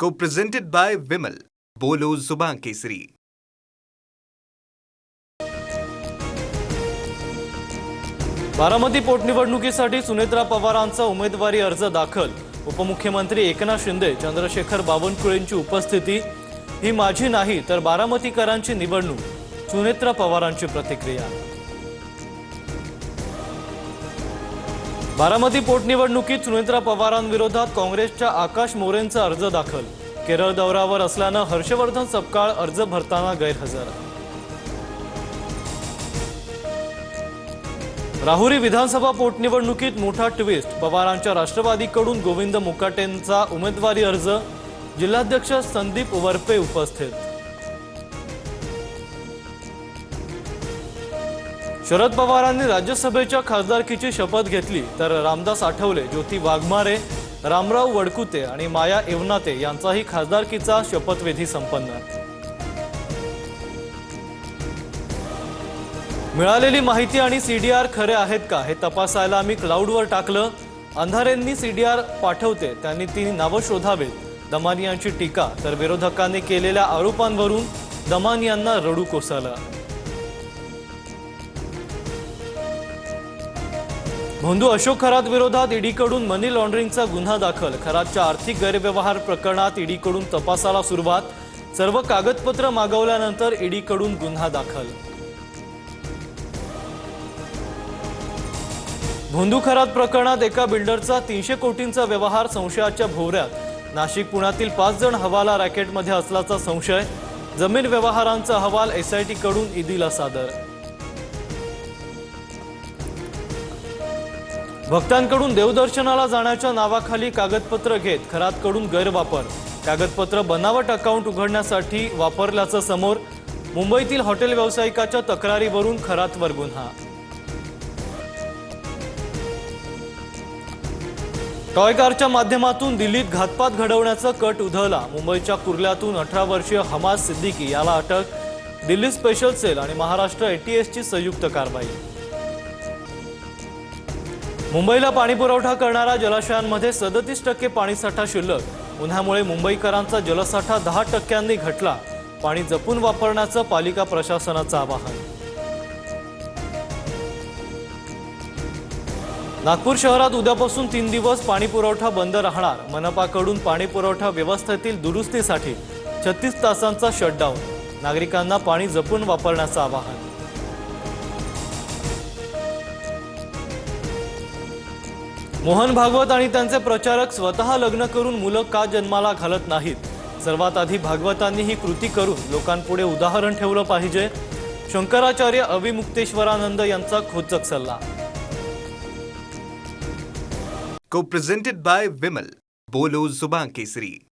Co-presented by Vimal. बोलो जुबान केसरी. बारामती पोटनिवडणुकीसाठी सुनेत्रा पवारांचा उमेदवारी अर्ज दाखल. उपमुख्यमंत्री एकनाथ शिंदे, चंद्रशेखर बावनकुळेंची उपस्थिती. ही माझी नाही तर बारामतीकरांची निवडणूक. सुनेत्रा पवारांची प्रतिक्रिया. बारामती पोटनिवडणुकीत सुनेत्रा पवारांविरोधात काँग्रेसच्या आकाश मोरेंचा अर्ज दाखल. केरळ दौऱ्यावर असल्यानं हर्षवर्धन सपकाळ अर्ज भरताना गैरहजर. राहुरी विधानसभा पोटनिवडणुकीत मोठा ट्विस्ट. पवारांच्या राष्ट्रवादीकडून गोविंद मुकाटेंचा उमेदवारी अर्ज. जिल्हाध्यक्ष संदीप वरपे उपस्थित. शरद पवारांनी राज्यसभेच्या खासदारकीची शपथ घेतली तर रामदास आठवले, ज्योती वाघमारे, रामराव वडकुते आणि माया एवनाते यांचाही खासदारकीचा शपथविधी संपन्न. मिळालेली माहिती आणि सीडीआर खरे आहेत का हे तपासायला आम्ही क्लाउडवर टाकलं. अंधारेंनी सीडीआर पाठवते त्यांनी ती नावं शोधावेत. दमानी यांची टीका. तर विरोधकांनी केलेल्या आरोपांवरून दमानी यांना रडू कोसळलं. भोंदू अशोक खरात विरोधात ईडीकडून मनी लॉन्ड्रिंगचा गुन्हा दाखल. खरातच्या आर्थिक गैरव्यवहार प्रकरणात ईडीकडून तपासाला सुरुवात. सर्व कागदपत्र मागवल्यानंतर ईडीकडून गुन्हा दाखल. भोंदू खरात प्रकरणात एका बिल्डरचा 300 कोटींचा व्यवहार संशयाच्या भोवऱ्यात. नाशिक पुण्यातील 5 जण हवाला रॅकेटमध्ये असल्याचा संशय. जमीन व्यवहारांचा अहवाल एसआयटी कडून ईडीला सादर. भक्तांकडून देवदर्शनाला जाण्याच्या नावाखाली कागदपत्र घेत खरातकडून गैरवापर. कागदपत्र बनावट अकाउंट उघडण्यासाठी वापरल्याचं समोर. मुंबईतील हॉटेल व्यावसायिकाच्या तक्रारीवरून खरातवर गुन्हा. टॉय कारच्या माध्यमातून दिल्लीत घातपात घडवण्याचा कट उधळला. मुंबईच्या कुर्ल्यातून 18 वर्षीय हमास सिद्दीकी याला अटक. दिल्ली स्पेशल सेल आणि महाराष्ट्र एटीएसची संयुक्त कारवाई. मुंबईला पाणी पुरवठा करणाऱ्या जलाशयांमध्ये 37% पाणीसाठा शिल्लक. उन्हामुळे मुंबईकरांचा जलसाठा 10% घटला. पाणी जपून वापरण्याचं पालिका प्रशासनाचं आवाहन. नागपूर शहरात उद्यापासून 3 दिवस पाणी पुरवठा बंद राहणार. मनपाकडून पाणी पुरवठा व्यवस्थेतील दुरुस्तीसाठी 36 तासांचा शटडाऊन. नागरिकांना पाणी जपून वापरण्याचं आवाहन. मोहन भागवत आणि त्यांचे प्रचारक स्वतः लग्न करून मुलं का जन्माला घालत नाहीत. सर्वात आधी भागवतांनी ही कृती करून लोकांपुढे उदाहरण ठेवलं पाहिजे. शंकराचार्य अविमुक्तेश्वरानंद यांचा खोचक सल्ला. Co-presented by Vimal. बोलो जुबान केसरी.